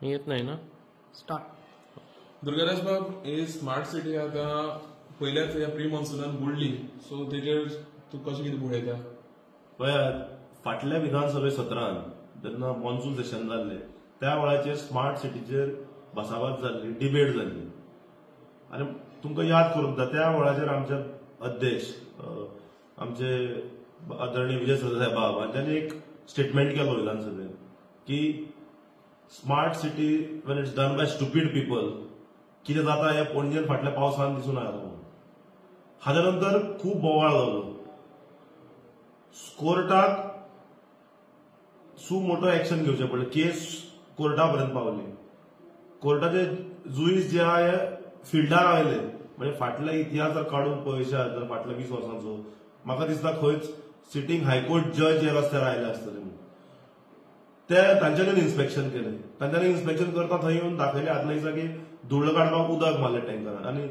येत नाही ना स्टार्ट दुर्गादास बाब ही स्मार्ट सिटी आता पहिल्याच ह्या प्री मॉन्सुनान बुडली सो तेजेर तू कशें कितें बुडयता? पळयात फाटल्या विधानसभे सत्रांत जेन्ना मॉन्सून सेशन जाल्लें त्या वेळाचेर स्मार्ट सिटीचेर भासाभास जाल्ली, डिबेट जाल्ली आनी तुमकां याद करूंक जाय त्या वेळाचेर आमचे अध्यक्ष आमचे आदरणीय विजय सरदेसाय बाब हांच्यांनी एक स्टेटमेंट केलो विधानसभेत की smart city Wien it's done by stupid people कितें जाता हें पणजेन फाटल्या पावसान दिसून आयलो. हाच्या नंतर खूब बोवाळ जालो. कोर्टाक मोटो एक्शन घेवचें पडलें. केस कोर्टा पर्यंत पावली. कोर्टाचे जुईस जे आहा हे फिल्डार आयले म्हणजे फाटल्या इतिहास जर काडून पळयशात जर फाटल्या 20 वर्सांचो म्हाका दिसता खंयच सिटींग हायकोर्ट जज हे रस्त्यार आयले आसतले म्हणून ते तांच्यानी इन्स्पेक्शन केलें. तांच्यांनी इन्स्पेक्शन करता थंय येवन दाखयलें आदल्या दिसा की धुळ्ळो काडपाक उदक मारलें टँकरान आनी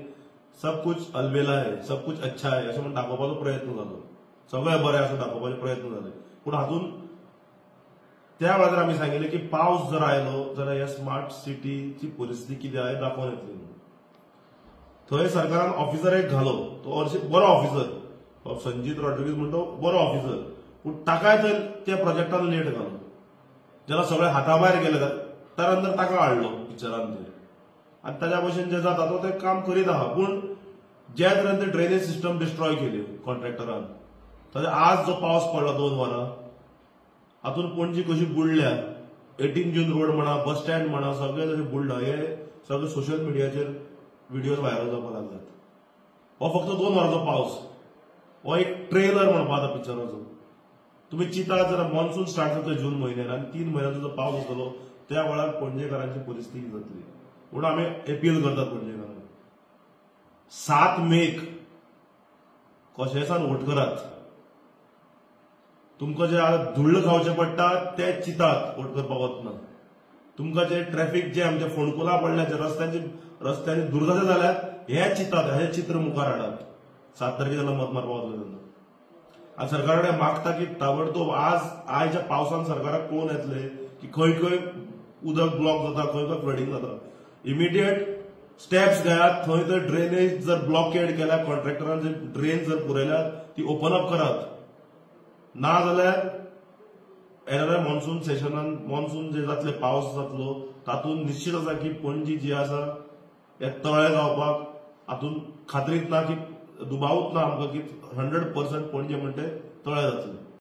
सब कुछ अलबेला है, सब कुछ अच्छा है अशें म्हणून दाखोवपाचो प्रयत्न जालो. सगळें बरें आसा दाखोवपाचे प्रयत्न जाले. पूण हातूंत त्या वेळार आमी सांगिल्लें की पावस जर आयलो जाल्यार ह्या स्मार्ट सिटीची परिस्थिती कितें आहा दाखोवन येतली म्हणून. थंय सरकारान ऑफिसर एक घालो. तो बरो ऑफिसर संजीत रॉड्रिगीज म्हणतो बरो ऑफिसर पूण ताकाय थंय त्या प्रोजेक्टान लेट घालो. जेन्ना सगळे हाताभायर गेले त्या नंतर ताका हाडलो पिक्चरान थंय आनी ताच्या भशेन जें जाता तो तें काम करीत आहा. पूण ज्या तरेन ते ड्रेनेज सिस्टम डिस्ट्रॉय केली कॉन्ट्रॅक्टरान ताजे आज जो पावस पडला 2 वरां हातून पणजी कशी बुडल्या 18 जून रोड म्हणा बस स्टँड म्हणा सगळें जशें बुडलां हे सगळे सोशल मिडियाचेर व्हिडिओज व्हायरल जावपाक लागल्यात. हो फक्त 2 वरांचो पावस. हो एक ट्रेलर म्हणपा आता पिक्चराचो. तुम्ही चिंतात जर मॉन्सून स्टार्ट जाता जून म्हयन्यान आनी 3 म्हयन्यांचो जो पावस आसतलो त्या वेळार पणजेकारांची परिस्थिती जातली. म्हणून आमी अपील करतात पणजेकारांक 7 मेक कशेंसान वोट करात. तुमकां जे धुळ्ळ खावचें पडटा ते चिंतात वोट करपाक वतना. तुमकां जे ट्रॅफिक जे आमच्या फोंडकुलां पडल्या जे रस्त्यांनी दुर्गती जाल्यात हे चिंतात हे चित्र मुखार हाडात. 7 तारखेक जेन्ना मत मारपाक वतले तेन्ना आनी सरकारा कडेन मागता की ताबडतोब आयच्या पावसान सरकाराक कळून येतले की खंय खंय उदक ब्लॉक जाता खंय खंय फ्लडिंग जाता. इमिडिएट स्टेप्स घेयात. थंय जर ड्रेनेज जर ब्लॉकेड केल्या कॉन्ट्रॅक्टरान जर ड्रेन जर पुरयल्यात ती ओपन अप करात. ना जाल्यार येणाऱ्या मॉन्सून सेशनान मॉन्सून जे जातले पावस जातलो तातूंत निश्चित आसा की पणजी जी आसा हे तळें जावपाक हातूंत खात्रीत ना की दुबावूच ना आमकां की 100% पणजे म्हणटे तळें जातलें.